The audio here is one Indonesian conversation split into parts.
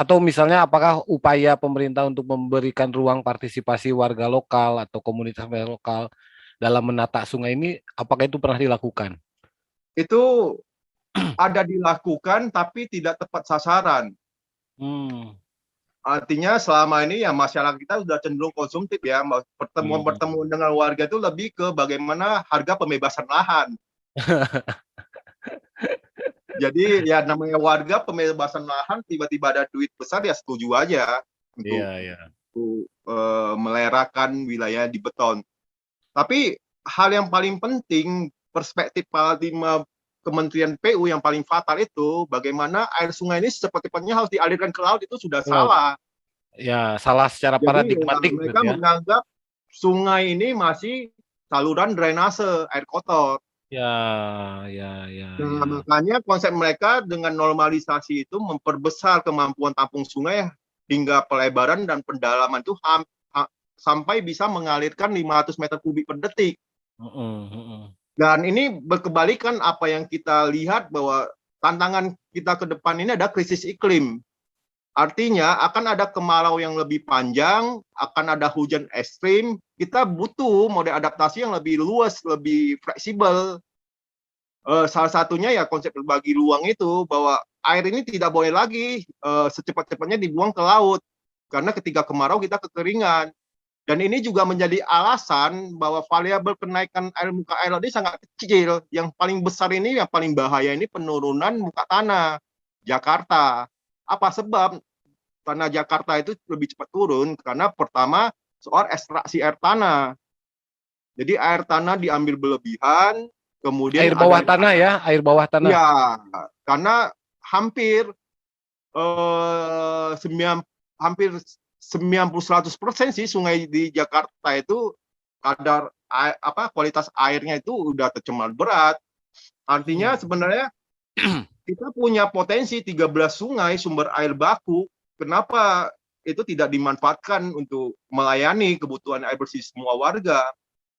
Atau misalnya apakah upaya pemerintah untuk memberikan ruang partisipasi warga lokal atau komunitas lokal dalam menata sungai ini, apakah itu pernah dilakukan? Itu ada dilakukan tapi tidak tepat sasaran. Hmm. Artinya selama ini ya masyarakat kita sudah cenderung konsumtif ya. Hmm. Pertemuan-pertemuan dengan warga itu lebih ke bagaimana harga pembebasan lahan. Jadi ya namanya warga pembebasan lahan tiba-tiba ada duit besar ya setuju aja Iya, untuk iya. melerakan wilayah di beton. Tapi hal yang paling penting perspektif paradigma Kementerian PU yang paling fatal itu bagaimana air sungai ini secepat-cepatnya harus dialirkan ke laut itu sudah Laut. salah. Ya, salah secara Jadi ya, paradigmatik mereka berarti ya. menganggap sungai ini masih saluran drainase air kotor. Ya, ya, ya, Nah, ya. makanya konsep mereka dengan normalisasi itu memperbesar kemampuan tampung sungai hingga pelebaran dan pendalaman itu sampai bisa mengalirkan 500 meter kubik per detik. Mm-mm, mm-mm. Dan ini berkebalikan apa yang kita lihat bahwa tantangan kita ke depan ini ada krisis iklim. Artinya akan ada kemarau yang lebih panjang, akan ada hujan ekstrim. Kita butuh model adaptasi yang lebih luas, lebih fleksibel. Salah satunya ya konsep berbagi ruang itu bahwa air ini tidak boleh lagi secepat-cepatnya dibuang ke laut karena ketika kemarau kita kekeringan. Dan ini juga menjadi alasan bahwa variabel kenaikan air muka air laut ini sangat kecil. Yang paling besar ini, yang paling bahaya ini penurunan muka tanah Jakarta. Apa sebab tanah Jakarta itu lebih cepat turun? Karena pertama soal ekstraksi air tanah. Jadi air tanah diambil berlebihan, kemudian Air bawah ada tanah ya, air bawah tanah. ya karena hampir hampir 90-100% sih sungai di Jakarta itu kadar kualitas airnya itu udah tercemar berat. Artinya Hmm. sebenarnya kita punya potensi 13 sungai sumber air baku. Kenapa itu tidak dimanfaatkan untuk melayani kebutuhan air bersih semua warga?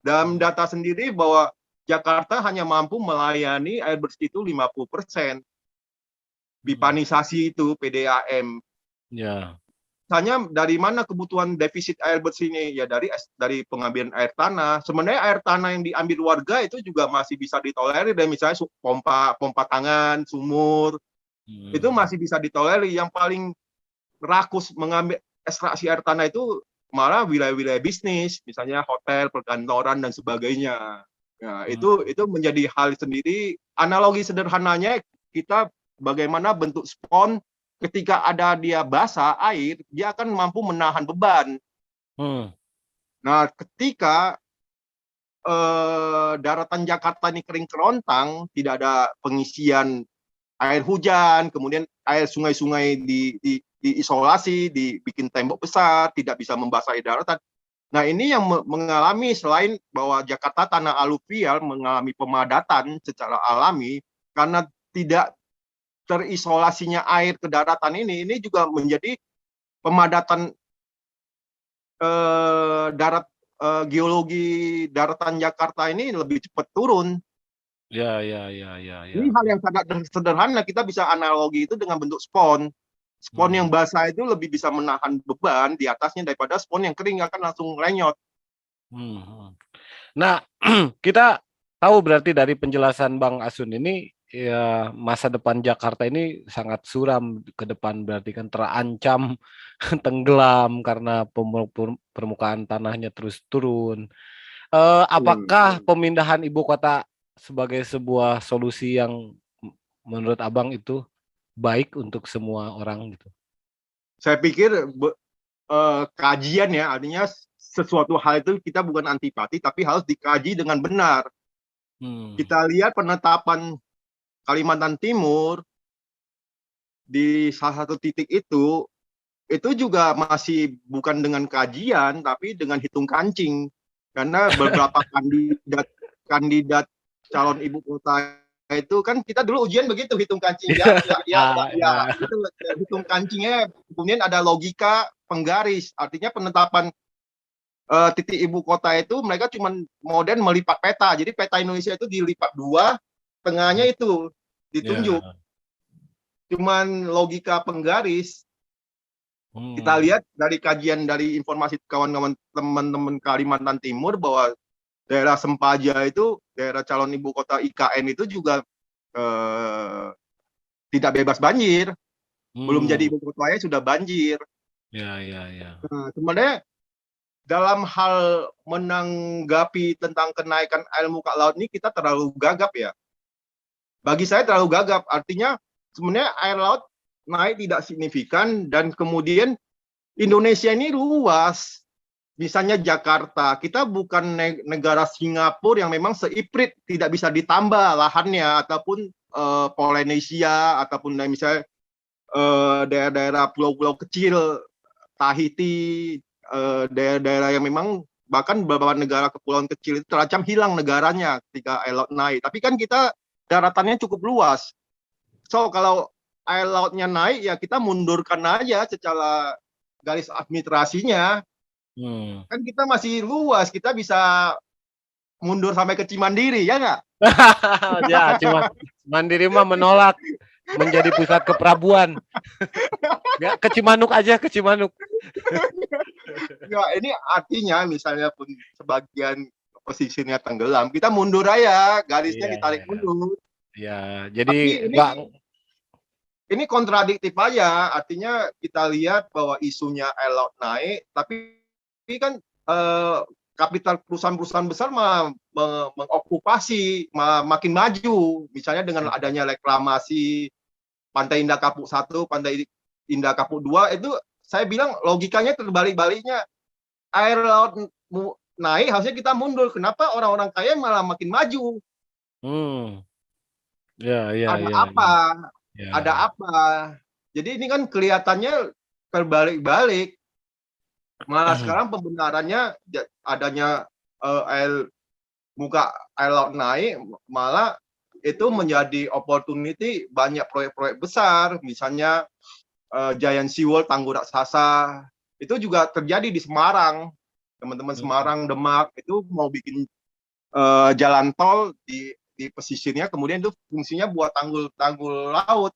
Dan Hmm. data sendiri bahwa Jakarta hanya mampu melayani air bersih itu 50%. Hmm. Pipanisasi itu PDAM. Ya. Hanya dari mana kebutuhan defisit air bersih ini? Ya dari pengambilan air tanah. Sebenarnya air tanah yang diambil warga itu juga masih bisa ditolerir dan misalnya pompa tangan, sumur itu Hmm. masih bisa ditolerir. Yang paling rakus mengambil ekstraksi air tanah itu malah wilayah-wilayah bisnis, misalnya hotel, perkantoran dan sebagainya. Nah, Hmm. itu menjadi hal sendiri. Analogi sederhananya kita bagaimana bentuk spons ketika ada dia basah air, dia akan mampu menahan beban. Hmm. Nah, ketika daratan Jakarta ini kering kerontang, tidak ada pengisian air hujan, kemudian air sungai-sungai diisolasi, dibikin tembok besar, tidak bisa membasahi daratan. Nah, ini yang mengalami selain bahwa Jakarta tanah aluvial mengalami pemadatan secara alami karena tidak terisolasinya air ke daratan ini juga menjadi pemadatan darat geologi daratan Jakarta ini lebih cepat turun. Ya, ya, ya, ya, Ini ya. hal yang sangat sederhana, kita bisa analogi itu dengan bentuk spons. Spons Hmm. yang basah itu lebih bisa menahan beban di atasnya daripada spons yang kering akan langsung renyot. Hmm. Hmm. Nah, kita tahu berarti dari penjelasan Bang Asun ini ya masa depan Jakarta ini sangat suram ke depan berarti kan terancam tenggelam karena permukaan tanahnya terus turun. Apakah pemindahan ibu kota sebagai sebuah solusi yang menurut Abang itu baik untuk semua orang gitu? Saya pikir kajian ya, artinya sesuatu hal itu kita bukan antipati, tapi harus dikaji dengan benar. Hmm. Kita lihat penetapan Kalimantan Timur di salah satu titik itu juga masih bukan dengan kajian, tapi dengan hitung kancing. Karena beberapa kandidat kandidat calon ibu kota itu kan kita dulu ujian begitu hitung kancing ya ya ya ya, Ya, ya. ya. Itu hitung kancingnya kemudian ada logika penggaris artinya penetapan titik ibu kota itu mereka cuma modern melipat peta jadi peta Indonesia itu dilipat dua tengahnya itu ditunjuk Ya. cuman logika penggaris Kita Hmm. lihat dari kajian dari informasi kawan-kawan teman-teman Kalimantan Timur bahwa daerah Sempaja itu, daerah calon ibu kota IKN itu juga eh, tidak bebas banjir. Belum jadi Hmm. ibu kotanya sudah banjir. Ya, ya, ya. Nah, sebenarnya dalam hal menanggapi tentang kenaikan air muka laut ini kita terlalu gagap ya. Bagi saya terlalu gagap. Artinya sebenarnya air laut naik tidak signifikan dan kemudian Indonesia ini luas. Misalnya Jakarta, kita bukan negara Singapura yang memang seiprit tidak bisa ditambah lahannya ataupun Polynesia ataupun misalnya daerah-daerah pulau-pulau kecil Tahiti, daerah-daerah yang memang bahkan beberapa negara kepulauan kecil itu terancam hilang negaranya ketika air laut naik. Tapi kan kita daratannya cukup luas. So kalau air lautnya naik ya kita mundurkan aja secara garis administrasinya. Hmm. Kan kita masih luas, kita bisa mundur sampai ke Cimandiri, ya nggak? Ya, cuma Mandiri mah menolak menjadi pusat keprabuan. Ya, ke Cimanuk aja, ke Cimanuk. Ya, ini artinya misalnya pun sebagian posisinya tenggelam, kita mundur aja, garisnya Iya, ditarik iya. mundur. Ya, jadi Tapi nggak. ini kontradiktif aja, artinya kita lihat bahwa isunya air laut naik, tapi kan kapital perusahaan-perusahaan besar mengokupasi, makin maju, misalnya dengan adanya reklamasi Pantai Indah Kapuk 1, Pantai Indah Kapuk 2, itu saya bilang logikanya terbalik-baliknya. Air laut naik, harusnya kita mundur. Kenapa orang-orang kaya malah makin maju? Hmm. Ya, ya, Ada ya, apa? ya. Ya. Ada apa? Jadi ini kan kelihatannya terbalik-balik. Malah sekarang pembenarannya adanya air muka air laut naik, malah itu menjadi opportunity banyak proyek-proyek besar, misalnya Giant Seawall Tangguh Raksasa, itu juga terjadi di Semarang. Teman-teman Hmm. Semarang, Demak itu mau bikin jalan tol di pesisirnya, kemudian itu fungsinya buat tanggul laut.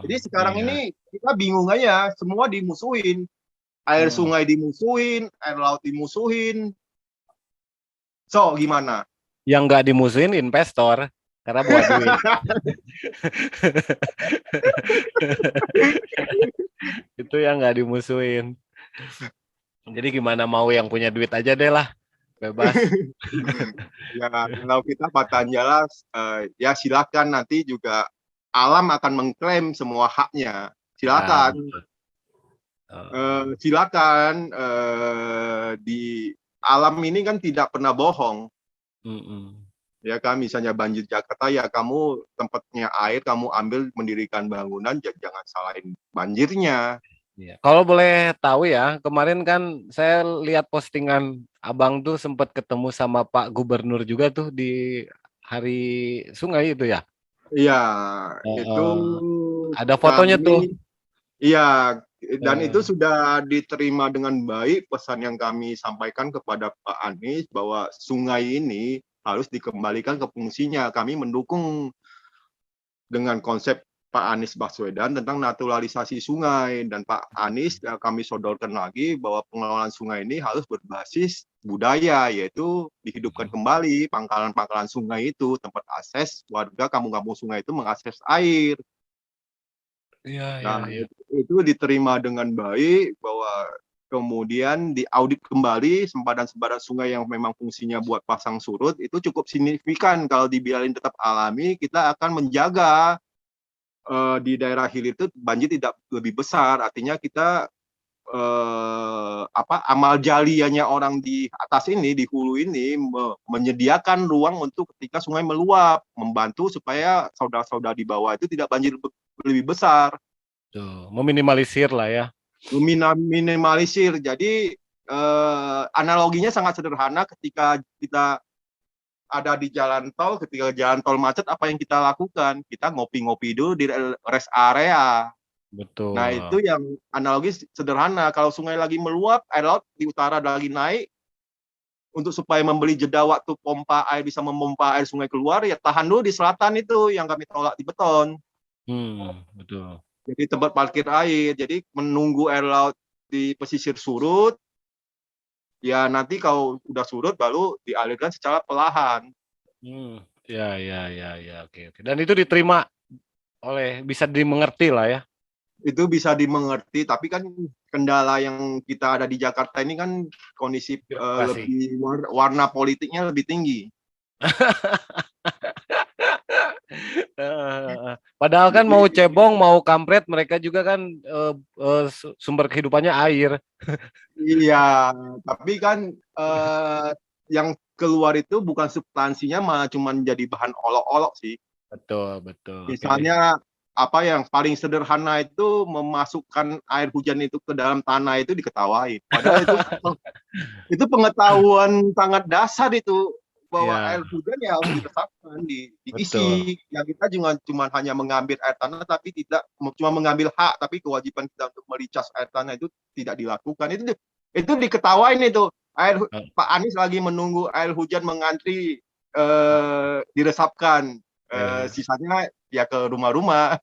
Jadi sekarang Iya. ini kita bingung aja, semua dimusuhin. Air Hmm. sungai dimusuhin, air laut dimusuhin. So, gimana? Yang nggak dimusuhin investor karena bawa duit. Itu yang nggak dimusuhin. Jadi gimana mau yang punya duit aja deh lah, bebas. Ya, kalau kita Patanjala, ya silakan, nanti juga alam akan mengklaim semua haknya. Ya, Silakan, betul. Oh. silakan. Di alam ini kan tidak pernah bohong. Mm-mm. Ya kan, misalnya banjir Jakarta, ya kamu tempatnya air, kamu ambil mendirikan bangunan, jangan salahin banjirnya. Iya. Kalau boleh tahu ya, kemarin kan saya lihat postingan Abang tuh sempat ketemu sama Pak Gubernur juga tuh di Hari Sungai itu ya. Iya, itu Eh, ada fotonya tuh. kami. Iya, dan itu Eh, sudah diterima dengan baik pesan yang kami sampaikan kepada Pak Anies bahwa sungai ini harus dikembalikan ke fungsinya. Kami mendukung dengan konsep Pak Anies Baswedan tentang naturalisasi sungai, dan Pak Anies kami sodorkan lagi bahwa pengelolaan sungai ini harus berbasis budaya, yaitu dihidupkan kembali pangkalan-pangkalan sungai itu, tempat akses warga kampung-kampung sungai itu mengakses air. iya, iya, Nah, iya. itu diterima dengan baik, bahwa kemudian diaudit kembali sempadan-sempadan sungai yang memang fungsinya buat pasang surut itu cukup signifikan. Kalau dibiarin tetap alami, kita akan menjaga di daerah hilir itu banjir tidak lebih besar. Artinya kita amal jalianya orang di atas ini, di hulu ini, menyediakan ruang untuk ketika sungai meluap, membantu supaya saudara-saudara di bawah itu tidak banjir lebih besar. Tuh, meminimalisir lah ya. Minimalisir. Jadi analoginya sangat sederhana, ketika kita ada di jalan tol, ketika jalan tol macet, apa yang kita lakukan? Kita ngopi-ngopi dulu di rest area. Nah, Betul. itu yang analogi sederhana. Kalau sungai lagi meluap, air laut di utara lagi naik, untuk supaya membeli jeda waktu pompa air bisa memompa air sungai keluar, ya tahan dulu di selatan itu yang kami tolak di beton. Betul. jadi tempat parkir air. Jadi menunggu air laut di pesisir surut, ya nanti kalau udah surut baru dialirkan secara perlahan. Ya, ya, ya, ya, oke, oke. Dan itu diterima bisa dimengerti lah ya. Itu bisa dimengerti, tapi kan kendala yang kita ada di Jakarta ini kan kondisi Birokrasi. lebih warna politiknya lebih tinggi. Padahal kan mau Jadi cebong, mau kampret, mereka juga kan sumber kehidupannya air. iya, tapi kan yang keluar itu bukan substansinya, malah cuma jadi bahan olok-olok sih. Betul, betul. Oke deh. Misalnya apa yang paling sederhana itu memasukkan air hujan itu ke dalam tanah itu diketawain. Padahal itu pengetahuan sangat dasar itu, bahwa Ya, air hujan ya harus diresapkan, betul. diisi. Ya kita cuma hanya mengambil air tanah, tapi tidak cuma mengambil hak, tapi kewajiban kita untuk mericas air tanah itu tidak dilakukan. Itu diketawain itu. Pak Anies lagi menunggu air hujan mengantri diresapkan. Ya. Sisanya ya ke rumah-rumah.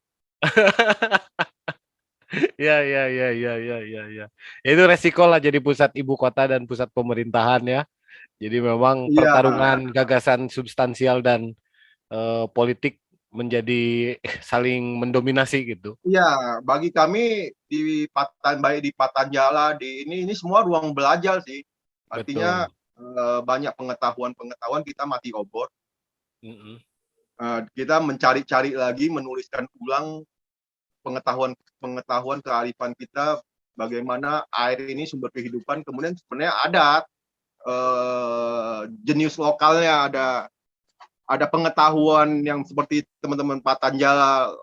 Ya, ya, ya, ya, ya, ya, ya. Itu resiko lah jadi pusat ibu kota dan pusat pemerintahan ya. Jadi memang Iya, pertarungan gagasan substansial dan politik menjadi saling mendominasi gitu. iya. Bagi kami di baik di Patanjala, di ini semua ruang belajar sih. Artinya Betul. banyak pengetahuan kita mati obor. Mm-mm. Kita mencari-cari lagi, menuliskan ulang pengetahuan kearifan kita, bagaimana air ini sumber kehidupan. Kemudian sebenarnya ada jenius lokalnya, ada pengetahuan yang seperti teman-teman Patanjala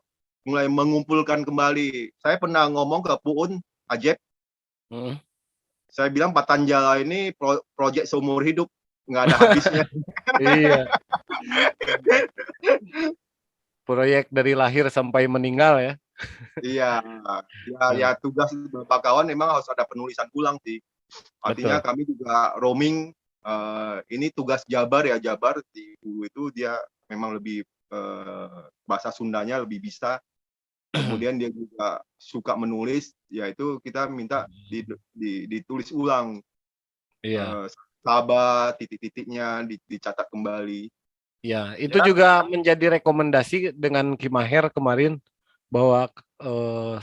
mulai mengumpulkan kembali. Saya pernah ngomong ke Puun Ajep, Mm-mm. saya bilang Patanjala ini proyek seumur hidup, nggak ada habisnya. Iya, proyek dari lahir sampai meninggal ya. Iya, ya tugas beberapa kawan memang harus ada penulisan ulang sih. Artinya Betul. kami juga roaming, ini tugas Jabar ya, Jabar di Hulu itu dia memang lebih bahasa Sundanya lebih bisa. Kemudian dia juga suka menulis, yaitu kita minta ditulis ulang, Iya. sahabat titik-titiknya dicatat kembali. Ya, itu Ya, juga menjadi rekomendasi dengan Ki Maher kemarin bahwa eh,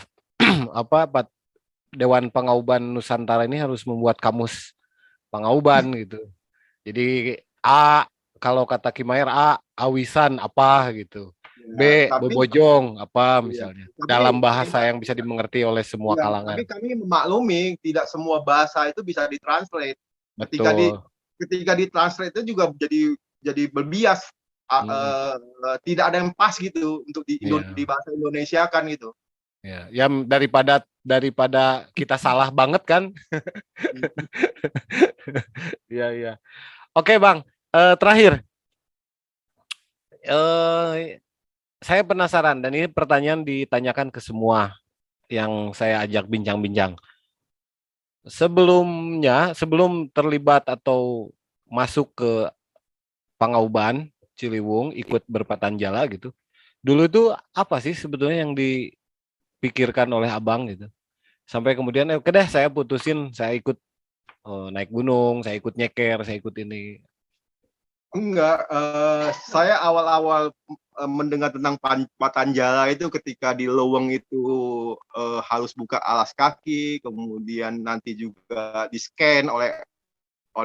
Dewan Pangauban Nusantara ini harus membuat kamus Pangauban gitu. Jadi A, kalau kata Ki Maher, awisan apa gitu. ya, B, tapi bobojong apa ya, misalnya. tapi Dalam bahasa yang bisa dimengerti oleh semua ya, tapi kalangan. kami memaklumi tidak semua bahasa itu bisa ditranslate. Ketika di Betul. ketika ditranslate itu juga jadi berbias. Mm, Tidak ada yang pas gitu untuk di ya, bahasa Indonesia kan gitu. ya. Ya daripada kita salah banget kan. Iya, iya. Oke, Bang. Terakhir, eh saya penasaran dan ini pertanyaan ditanyakan ke semua yang saya ajak bincang-bincang. Sebelum terlibat atau masuk ke Pangauban, Ciliwung, ikut berpatanjala gitu. Dulu itu apa sih sebetulnya yang dipikirkan oleh Abang gitu? Sampai kemudian, oke deh saya putusin, saya ikut naik gunung, saya ikut nyeker, saya ikut ini. Enggak, saya awal-awal mendengar tentang Patanjala itu ketika di Loweng itu harus buka alas kaki, kemudian nanti juga di-scan oleh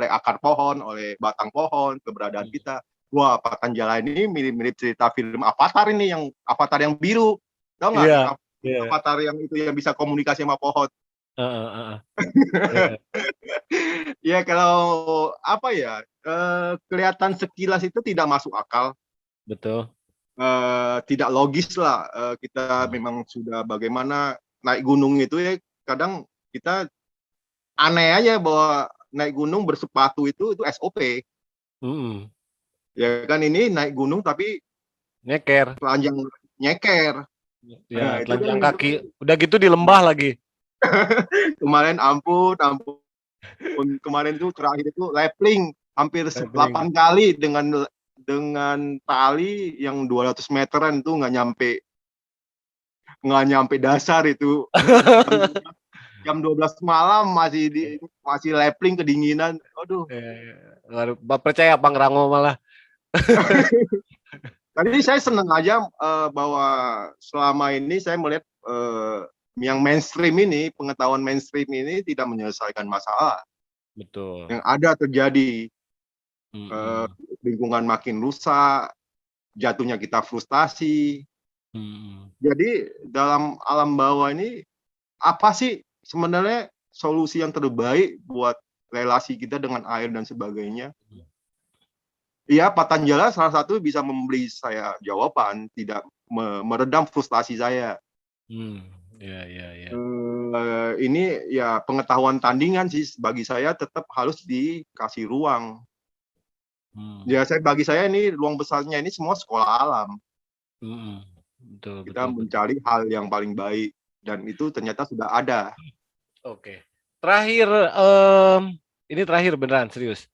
akar pohon, oleh batang pohon, keberadaan kita. Wah, Patanjala ini mirip-mirip cerita film Avatar ini, yang Avatar yang biru. Tahu nggak? Iya, Yang iya. Avatar yang itu yang bisa komunikasi sama pohon. Heeh, heeh. Iya, Ya kalau apa ya, kelihatan sekilas itu tidak masuk akal, betul. tidak logis lah. Kita memang sudah bagaimana naik gunung itu ya, kadang kita aneh aja bahwa naik gunung bersepatu itu SOP. Mm-mm. Ya kan ini naik gunung tapi Nyeker, telanjang nyeker. ya Nah, itu kan telanjang kaki. Udah gitu di lembah lagi. kemarin ampun ampun kemarin itu terakhir itu leveling hampir Traveling. 8 kali dengan tali yang 200 meteran itu nggak nyampe nggak nyampe dasar itu. Jam 12 malam masih leveling kedinginan. Aduh. Percaya Bang Rango malah. Tadi saya senang aja bahwa selama ini saya melihat yang mainstream ini, pengetahuan mainstream ini tidak menyelesaikan masalah Betul. yang ada terjadi. Mm-mm. Lingkungan makin rusak, jatuhnya kita frustasi. Mm-mm. Jadi dalam alam bawah ini apa sih sebenarnya solusi yang terbaik buat relasi kita dengan air dan sebagainya? Iya, Pak Tanjala salah satu bisa memberi saya jawaban, tidak meredam frustasi saya. Ya. Ini ya pengetahuan tandingan sih bagi saya tetap harus dikasih ruang. Ya bagi saya ini ruang besarnya ini semua sekolah alam. Betul, Kita betul. mencari hal yang paling baik dan itu ternyata sudah ada. Oke. Terakhir, ini terakhir beneran serius.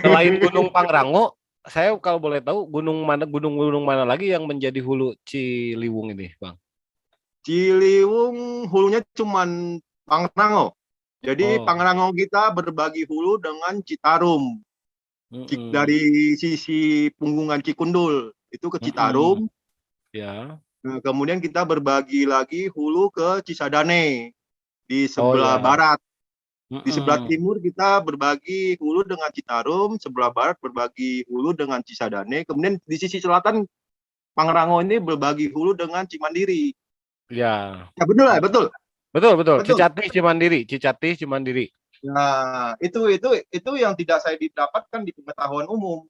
Selain Gunung Pangrango, saya kalau boleh tahu gunung-gunung mana lagi yang menjadi hulu Ciliwung ini, Bang? Ciliwung hulunya cuman Pangrango. Jadi Oh. Pangrango kita berbagi hulu dengan Citarum. Dari sisi Punggungan Cikundul itu ke Citarum. Ya. Nah, kemudian kita berbagi lagi hulu ke Cisadane di Oh sebelah ya. barat. Di sebelah timur kita berbagi hulu dengan Citarum, sebelah barat berbagi hulu dengan Cisadane. Kemudian di sisi selatan Pangrango ini berbagi hulu dengan Cimandiri. Ya. Ya betul lah, betul. Betul. Cicatih Cimandiri. Nah, itu yang tidak saya didapatkan di pengetahuan umum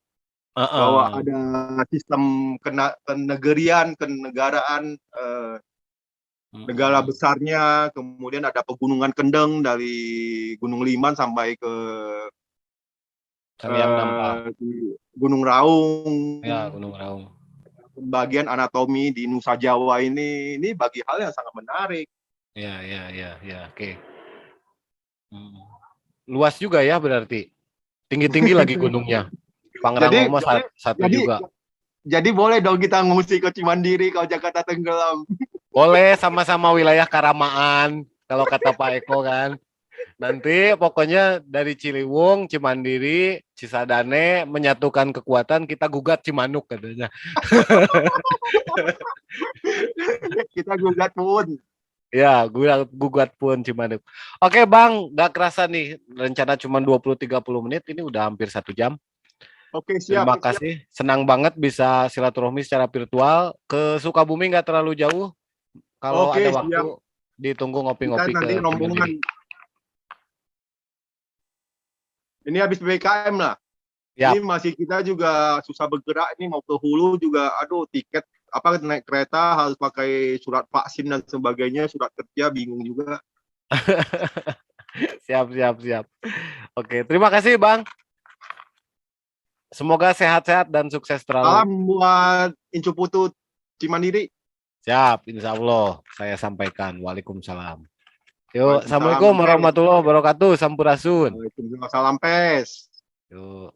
bahwa ada sistem kenegerian, kenegaraan negara besarnya, kemudian ada pegunungan kendeng dari Gunung Liman sampai ke Sanghyang Dampal. Gunung Raung. Ya, Gunung Raung. Bagian anatomi di Nusa Jawa ini bagi hal yang sangat menarik. Ya, oke. Luas juga ya berarti. Tinggi-tinggi lagi gunungnya. Pangrango mah satu juga. Jadi boleh dong kita ngungsi ke Cimandiri kalau Jakarta tenggelam. Boleh sama-sama wilayah Karamaan kalau kata Pak Eko kan. Nanti pokoknya dari Ciliwung, Cimandiri, Cisadane menyatukan kekuatan kita gugat Cimanuk katanya. Kita gugat pun. Ya, gugat pun Cimanuk. Oke Bang, gak kerasa nih rencana cuma 20-30 menit, ini udah hampir 1 jam. Oke, siap. Terima kasih, senang banget bisa silaturahmi secara virtual. Ke Sukabumi nggak terlalu jauh. Kalau Oke, ada waktu, siap. ditunggu ngopi-ngopi Kita nanti ke rombongan. Cimandiri. Ini habis PPKM lah. Yap. Ini masih kita juga susah bergerak. Ini mau ke hulu juga, aduh tiket apa naik kereta harus pakai surat vaksin dan sebagainya, surat kerja bingung juga. Siap. Oke, terima kasih Bang. Semoga sehat-sehat dan sukses terlalu. Salam buat Incu Putut Cimandiri. Siap, insya Allah saya sampaikan. Waalaikumsalam. Yuk, Assalamualaikum warahmatullahi wabarakatuh. Sampurasun. Waalaikumsalam. Salam pes. Yuk.